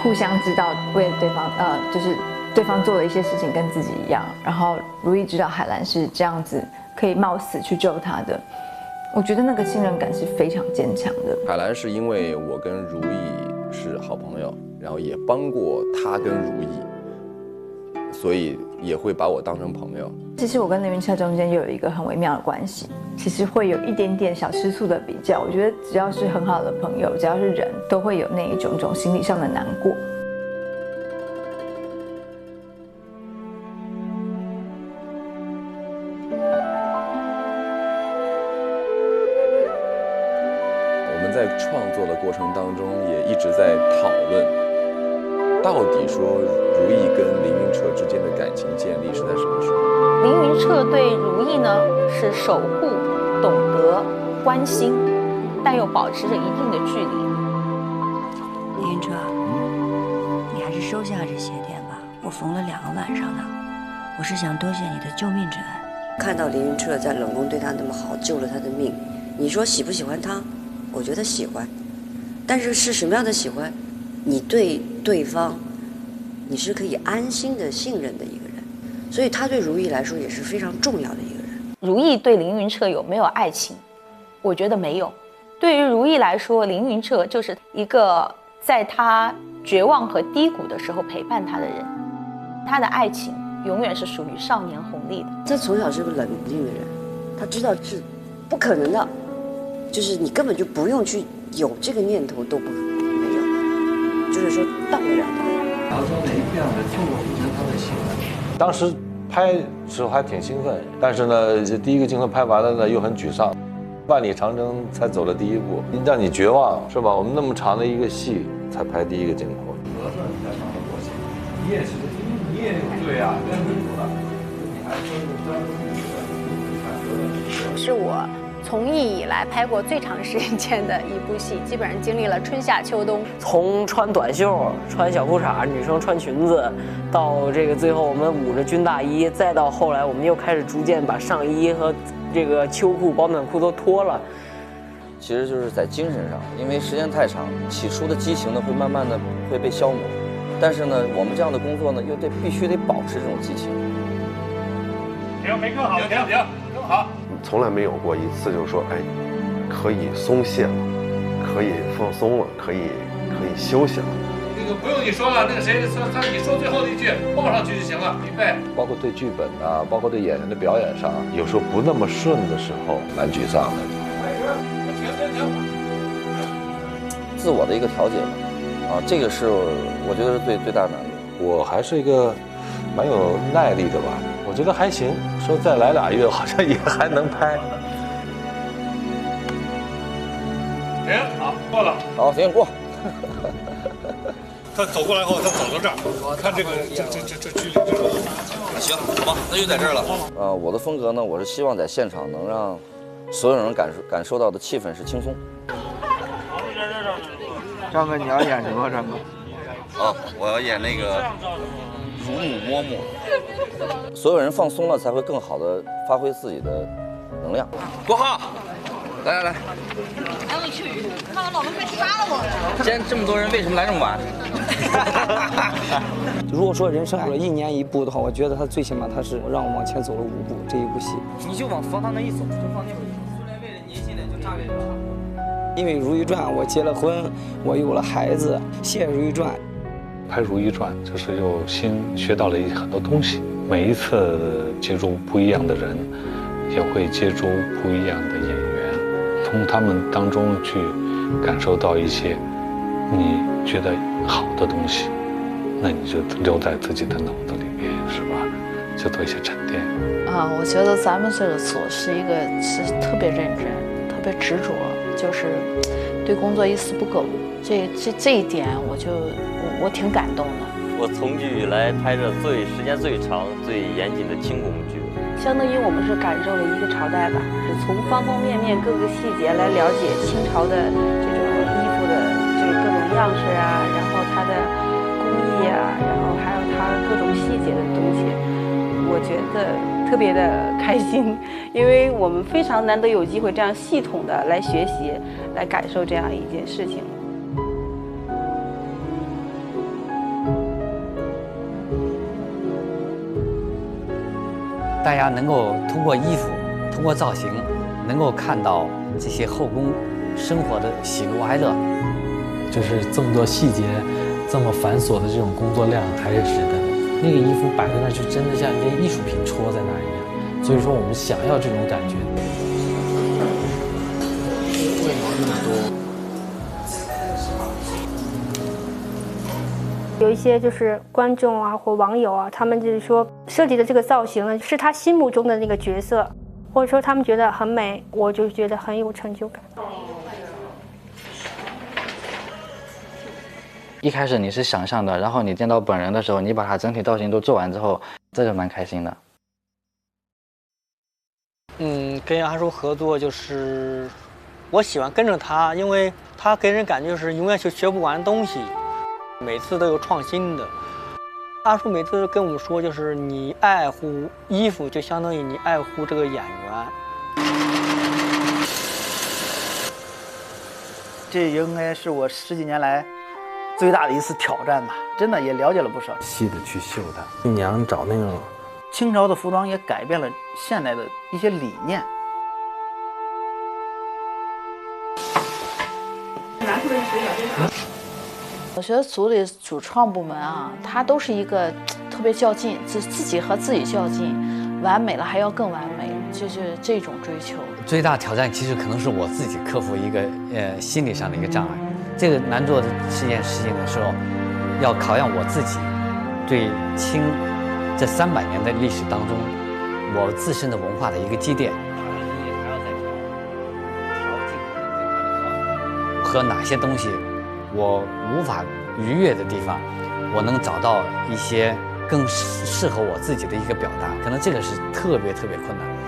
互相知道为对方，就是对方做了一些事情跟自己一样，然后如意知道海兰是这样子可以冒死去救他的，我觉得那个信任感是非常坚强的。海兰是因为我跟如意是好朋友，然后也帮过他跟如意，所以也会把我当成朋友。其实我跟凌云彻中间又有一个很微妙的关系，其实会有一点点小吃醋的比较。我觉得只要是很好的朋友，只要是人都会有那一种心理上的难过。我们在创作的过程当中也一直在讨论，到底说如意跟凌云彻之间的感情建立是在什么时候？凌云彻对如意呢是守护、懂得、关心，但又保持着一定的距离。凌云彻，你还是收下这鞋垫吧，我缝了2个晚上呢。我是想多谢你的救命之恩。看到凌云彻在冷宫对他那么好，救了他的命，你说喜不喜欢他？我觉得喜欢，但是是什么样的喜欢？你对对方，你是可以安心的信任的一个人，所以他对如意来说也是非常重要的一个人。如意对凌云彻有没有爱情？我觉得没有。对于如意来说，凌云彻就是一个在他绝望和低谷的时候陪伴他的人，他的爱情永远是属于少年红利的。他从小是个冷静的人，他知道是不可能的，就是你根本就不用去有这个念头，都没有，就是说到不了的。曹操的一样的错误就是他的行为。当时拍时候还挺兴奋，但是呢，第一个镜头拍完了呢，又很沮丧。万里长征才走了第一步，让你绝望是吧？我们那么长的一个戏才拍第一个镜头。你也是，你也有罪啊，跟你说了，你还是我从艺以来拍过最长时间的一部戏，基本上经历了春夏秋冬。从穿短袖、穿小裤衩，女生穿裙子，到这个最后我们捂着军大衣，再到后来我们又开始逐渐把上衣和这个秋裤、保暖裤都脱了。其实就是在精神上，因为时间太长，起初的激情呢会慢慢的会被消磨，但是呢，我们这样的工作呢又必须得保持这种激情。停，没更好，停，更好。从来没有过一次就是说，哎，可以松懈了，可以放松了，可以休息了。那个不用你说了，那个谁说你说最后一句报上去就行了，预备。包括对剧本啊，包括对演员的表演上，有时候不那么顺的时候，蛮沮丧的。停。自我的一个调节吧，这个是我觉得是最大的难度。我还是一个蛮有耐力的吧，我觉得还行。说再来2月，好像也还能拍。停，好，过了。好，行，过。他走过来后，他走到这儿，看这个这距离这个。行，好吧，那就在这儿了。我的风格呢，我是希望在现场能让所有人感受到的气氛是轻松。张哥，你要演什么？张哥？我要演那个乳母嬷嬷。所有人放松了，才会更好的发挥自己的能量。国浩，来。哎，我去，看我老公快杀了我！今天这么多人，为什么来这么晚？如果说人生有了1年1部的话，我觉得他最起码他是让我往前走了5步。这一部戏，你就往房堂那一走，就往那边走。苏联为了年轻人就炸给了。因为《如懿传》，我结了婚，我有了孩子，写《如懿传》。拍《如懿传》就是又新学到了很多东西，每一次接触不一样的人，也会接触不一样的演员，从他们当中去感受到一些你觉得好的东西，那你就留在自己的脑子里面，是吧？就做一些沉淀。我觉得咱们这个组是特别认真、特别执着，就是对工作一丝不苟。这一点，我挺感动的。我从剧以来拍着时间最长、最严谨的清宫剧，相当于我们是感受了一个朝代吧，是从方方面面各个细节来了解清朝的这种衣服的这各种样式啊，然后它的工艺啊，然后还有它各种细节的东西，我觉得特别的开心，因为我们非常难得有机会这样系统的来学习，来感受这样一件事情。大家能够通过衣服、通过造型，能够看到这些后宫生活的喜怒哀乐。就是这么多细节，这么繁琐的这种工作量，还是值得的。那个衣服摆在那，就真的像一件艺术品戳在那儿一样。所以说，我们想要这种感觉。为毛那么多？有一些就是观众啊或网友啊，他们就是说设计的这个造型呢，是他心目中的那个角色，或者说他们觉得很美，我就觉得很有成就感。一开始你是想象的，然后你见到本人的时候，你把它整体造型都做完之后，这就蛮开心的。跟杨涵叔合作就是我喜欢跟着他，因为他给人感觉就是永远就学不完东西。每次都有创新的。阿叔每次跟我们说，就是你爱护衣服，就相当于你爱护这个演员。这应该是我10几年来最大的一次挑战吧，真的也了解了不少。细的去绣它，新娘找那种清朝的服装也改变了现代的一些理念。我觉得组里主创部门啊，他都是一个特别较劲，自己和自己较劲，完美了还要更完美，就是这种追求。最大挑战其实可能是我自己克服一个心理上的一个障碍。这个难做的这件事情的时候，要考验我自己对清这300年的历史当中，我自身的文化的一个积淀。和哪些东西我无法逾越的地方，我能找到一些更适合我自己的一个表达，可能这个是特别困难。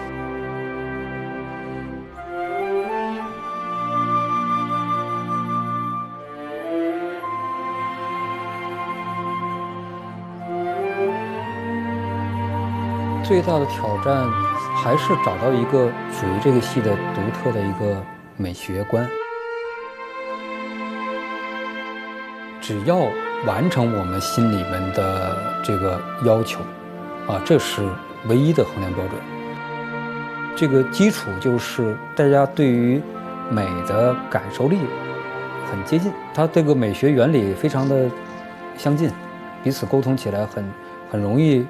最大的挑战还是找到一个属于这个戏的独特的一个美学观。只要完成我们心里面的这个要求，这是唯一的衡量标准。这个基础就是大家对于美的感受力很接近，它这个美学原理非常的相近，彼此沟通起来很容易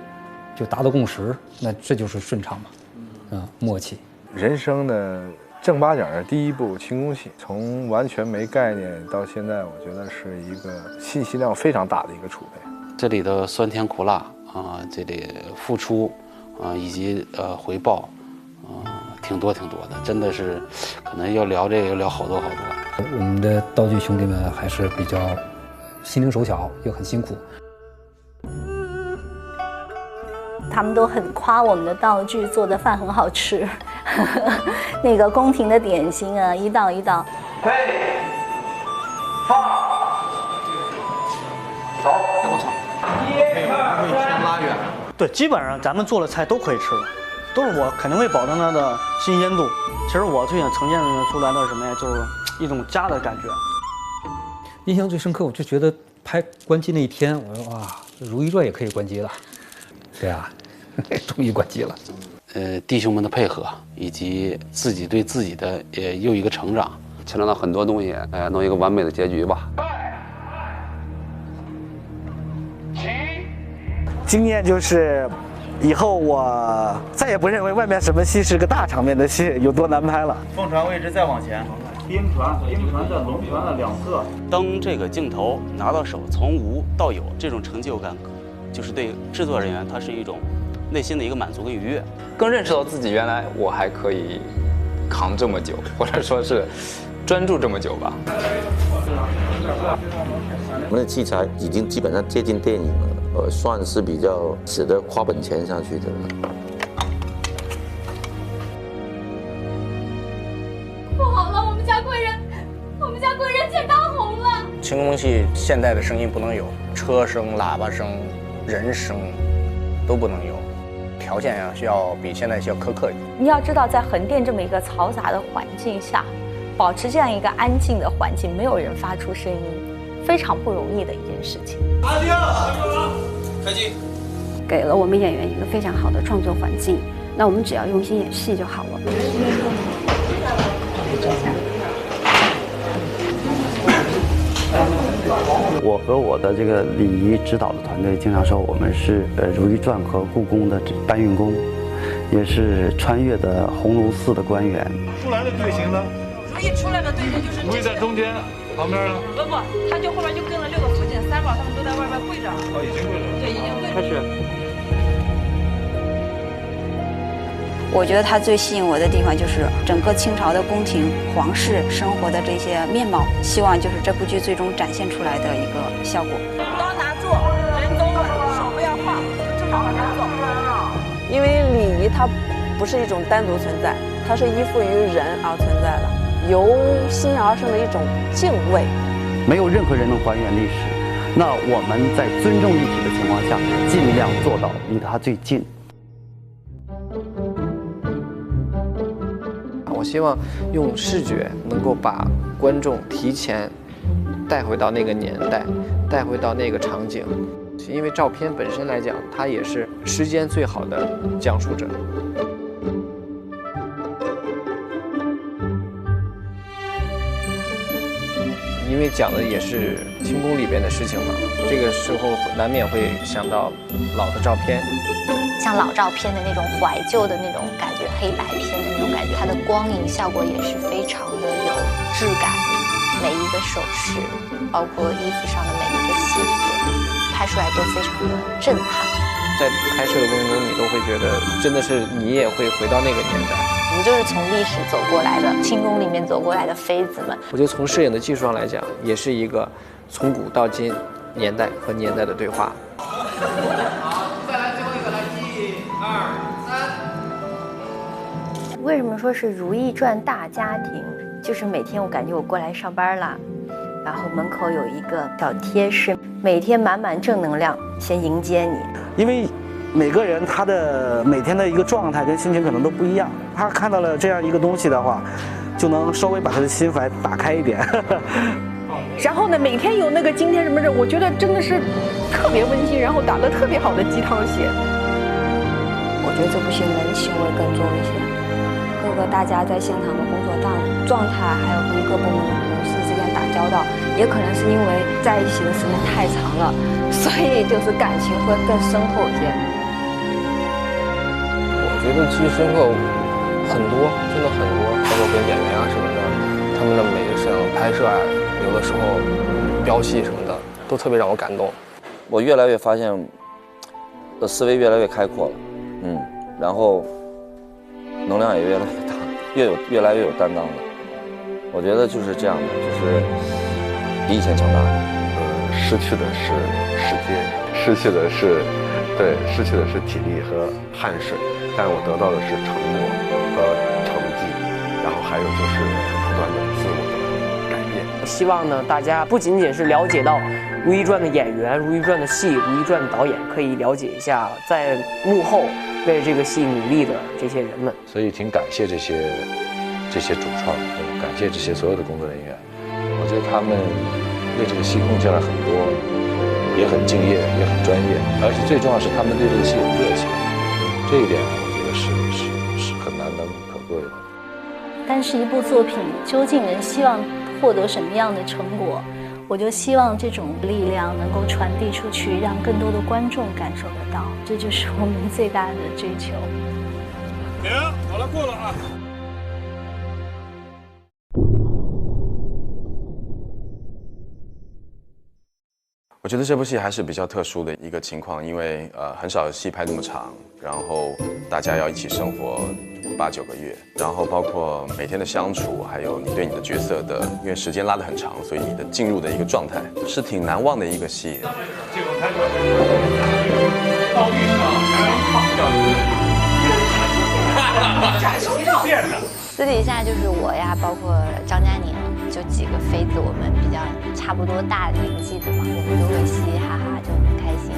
就达到共识，那这就是顺畅嘛，默契。人生的正八经的第一部轻功戏，从完全没概念到现在，我觉得是一个信息量非常大的一个储备。这里的酸甜苦辣这里付出以及回报挺多的，真的是可能要聊这个要聊好多。我们的道具兄弟们还是比较心灵手巧，又很辛苦。他们都很夸我们的道具做的饭很好吃，那个宫廷的点心啊，一道一道。备，放，走。1、2、3，拉远。对，基本上咱们做的菜都可以吃了，都是我肯定会保证它的新鲜度。其实我最想呈现出来的是什么呀？就是一种家的感觉。印象最深刻，我就觉得拍关机那一天，我说哇，《如懿传》也可以关机了。对啊，终于关机了。弟兄们的配合，以及自己对自己的又一个成长，牵扯到很多东西，弄一个完美的结局吧。经验就是，以后我再也不认为外面什么戏是个大场面的戏有多难拍了。凤船位置再往前，兵船在龙船的两侧。当这个镜头拿到手，从无到有，这种成就感。就是对制作人员，他是一种内心的一个满足跟愉悦，更认识到自己原来我还可以扛这么久，或者说是专注这么久吧。我们的器材已经基本上接近电影了，算是比较值得花本钱下去的了。不好了，我们家贵人见当红了。轻功戏现代的声音不能有，车声、喇叭声。人声都不能有，条件需要比现在要苛刻一点。你要知道，在横店这么一个嘈杂的环境下，保持这样一个安静的环境，没有人发出声音，非常不容易的一件事情。安静，开机。给了我们演员一个非常好的创作环境，那我们只要用心演戏就好了。我和我的这个礼仪指导的团队经常说，我们是《如懿传》和故宫的搬运工，也是穿越的红楼寺的官员。出来的队形呢？如懿出来的队形就是如懿在中间，旁边呢？不，他就后边就跟了6个福晋3宝，他们都在外边跪着。已经跪着。对，已经跪着。开始。我觉得它最吸引我的地方就是整个清朝的宫廷皇室生活的这些面貌，希望就是这部剧最终展现出来的一个效果。刀拿住，人都稳，手不要晃，正常往前走。因为礼仪它不是一种单独存在，它是依附于人而存在的，由心而生的一种敬畏。没有任何人能还原历史，那我们在尊重历史的情况下，尽量做到离它最近。我希望用视觉能够把观众提前带回到那个年代，带回到那个场景，因为照片本身来讲，它也是时间最好的讲述者。因为讲的也是清宫里边的事情嘛，这个时候难免会想到老的照片。像老照片的那种怀旧的那种感觉，黑白片的那种感觉，它的光影效果也是非常的有质感，每一个首饰，包括衣服上的每一个细节，拍出来都非常的震撼。在拍摄的过程中，你都会觉得真的是你也会回到那个年代。我们就是从历史走过来的，清宫里面走过来的妃子们。我觉得从摄影的技术上来讲，也是一个从古到今年代和年代的对话。好，再来最后一个，来1、2、3。为什么说是《如懿传》大家庭？就是每天我感觉我过来上班了，然后门口有一个小贴士，每天满满正能量，先迎接你。因为每个人他的每天的一个状态跟心情可能都不一样，他看到了这样一个东西的话，就能稍微把他的心怀打开一点。然后呢，每天有那个今天什么事，我觉得真的是特别温馨，然后打得特别好的鸡汤戏。我觉得这部戏人情味更重一些，各个大家在现场的工作状态，还有跟各部门的同事之间打交道，也可能是因为在一起的时间太长了，所以就是感情会更深厚一些。我觉得记忆深刻很多，真的很多，包括跟演员啊什么的，他们的每个摄影拍摄啊，有的时候飙戏什么的，都特别让我感动。我越来越发现，思维越来越开阔了，然后能量也越来越大，越来越有担当了。我觉得就是这样的，就是比以前强大。失去的是时间，失去的是体力和汗水，但我得到的是承诺和成绩，然后还有就是不断的自我的改变。希望呢，大家不仅仅是了解到《如懿传》的演员、《如懿传》的戏、《如懿传》的导演，可以了解一下在幕后为这个戏努力的这些人们。所以挺感谢这些主创，感谢这些所有的工作人员。我觉得他们为这个戏贡献了很多，也很敬业，也很专业，而且最重要是他们对这个戏有热情，这一点我觉得是很难能可贵的。但是一部作品究竟能希望获得什么样的成果，我就希望这种力量能够传递出去，让更多的观众感受得到，这就是我们最大的追求。停，好了，过了啊。我觉得这部戏还是比较特殊的一个情况，因为很少有戏拍那么长，然后大家要一起生活8、9个月，然后包括每天的相处，还有你对你的角色的，因为时间拉得很长，所以你的进入的一个状态是挺难忘的一个戏。私底下就是我呀，包括张嘉宁，就几个妃子，我们比较差不多大年纪的嘛，我们都会嘻嘻哈哈，就很开心。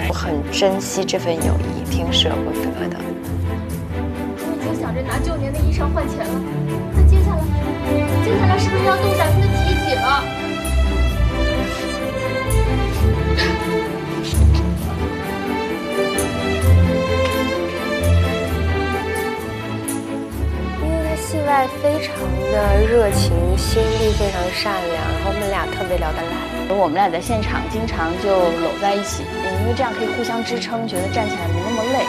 我很珍惜这份友谊，挺舍不得的。已经想着拿旧年的衣裳换钱了，那接下来是不是要动咱们的体己了？戏外非常的热情，心地非常善良，然后我们俩特别聊得来。我们俩在现场经常就搂在一起，因为这样可以互相支撑，觉得站起来没那么累。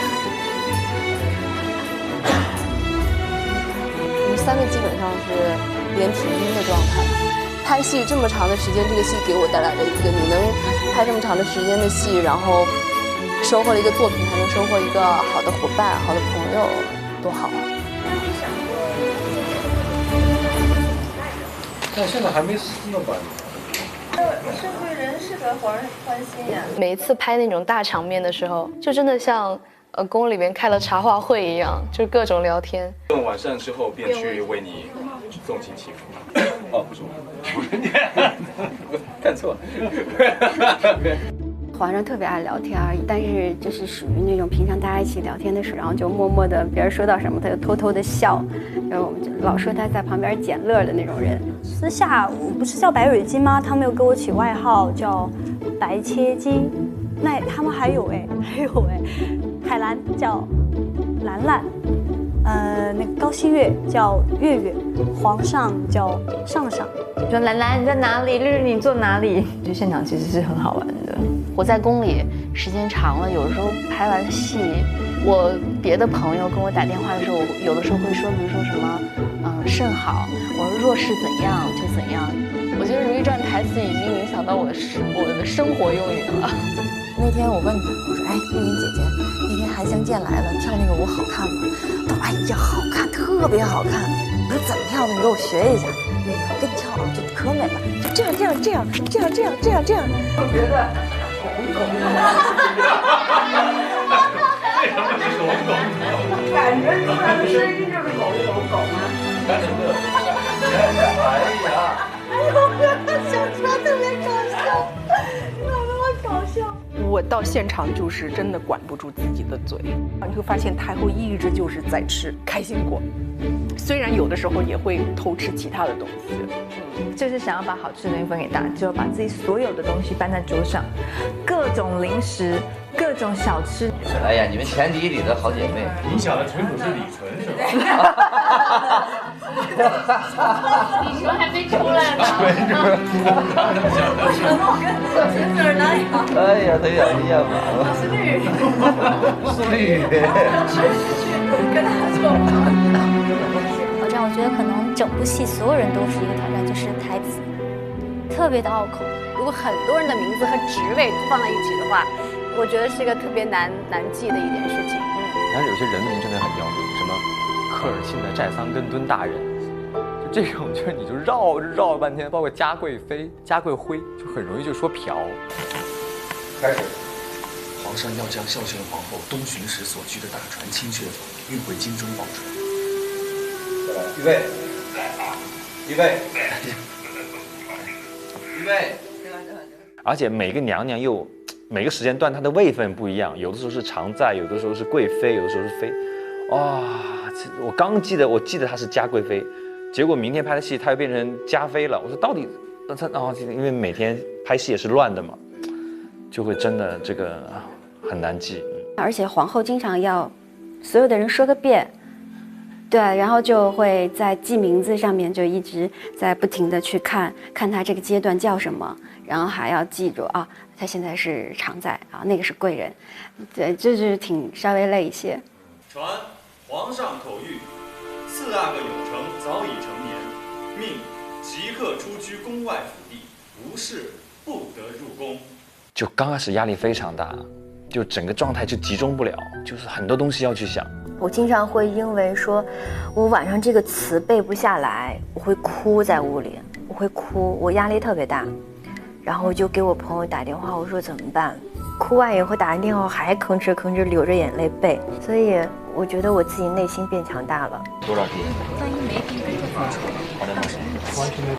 我们3个基本上是连体婴的状态。拍戏这么长的时间，这个戏给我带来的一个，你能拍这么长的时间的戏，然后收获了一个作品，还能收获一个好的伙伴、好的朋友，多好啊！但现在还没死呢吧？身为人士的皇上欢心呀。每一次拍那种大场面的时候，就真的像宫里面开了茶话会一样，就各种聊天。晚上之后便去为你送亲祈福。哦，不是我，看错了。皇上特别爱聊天而已，但是就是属于那种平常大家一起聊天的时候，然后就默默的，别人说到什么他就偷偷的笑，然后我们就老说他在旁边捡乐的那种人。私下我不是叫白蕊金吗？他们又给我起外号叫白切金，那他们还有海兰叫兰兰，那个高希月叫月月，皇上叫上上。说兰兰你在哪里？绿绿你坐哪里？这现场其实是很好玩的。我在宫里时间长了，有的时候拍完戏，我别的朋友跟我打电话的时候，我有的时候会说，比如说什么，甚好，我说若是怎样就怎样。我觉得《如懿传》台词已经影响到我的生活用语了。那天我问他，我说，哎，玉云姐姐，那天韩香见来了，跳那个舞好看吗？他说，哎呀，好看，特别好看。我说怎么跳的？你给我学一下。我跟你跳啊，就可美了，就这样。我觉得为什么是狗？感觉出来的声音就是狗吗？赶紧乐！哎呀！哎呦，小川特别搞笑，怎么那么搞笑？我到现场就是真的管不住自己的嘴，你会发现太后一直就是在吃开心果，虽然有的时候也会偷吃其他的东西。就是想要把好吃的东西分给大家，就把自己所有的东西搬在桌上，各种零食，各种小吃。哎呀，你们前几里的好姐妹，你想的纯属是李纯是吧？李纯还没出来呢。我想我跟小仙子哪有？哎呀，他眼睛验满了。是绿，是绿。去跟他做。我觉得可能整部戏所有人都是一个挑战，就是台词特别的拗口。如果很多人的名字和职位放在一起的话，我觉得是一个特别难记的一件事情。但是有些人名真的很要命，什么科尔沁的寨桑根敦大人，就这种就是你就绕了半天，包括嘉贵妃、嘉贵妃，就很容易就说嫖。开始。皇上要将孝宣皇后东巡时所居的大船清阙运回京中保存。预备，预备，预备。而且每个娘娘又每个时间段她的位分不一样，有的时候是常在，有的时候是贵妃，有的时候是妃。哇，我记得她是嘉贵妃，结果明天拍的戏她又变成嘉妃了。我说到底，因为每天拍戏也是乱的嘛，就会真的这个很难记。而且皇后经常要所有的人说个遍。对，然后就会在记名字上面就一直在不停的去看他这个阶段叫什么，然后还要记住啊，他现在是常在啊，那个是贵人，对，就是稍微累一些。传皇上口谕，4阿哥有成早已成年，命即刻出居宫外府邸，无事不得入宫。就刚开始压力非常大，就整个状态就集中不了，就是很多东西要去想。我经常会因为说我晚上这个词背不下来，我会哭在屋里，我会哭，我压力特别大，然后就给我朋友打电话，我说怎么办？哭完以后打完电话还吭哧流着眼泪背，所以我觉得我自己内心变强大了。多少天？万一没听就做错了。好的，老师。完全没。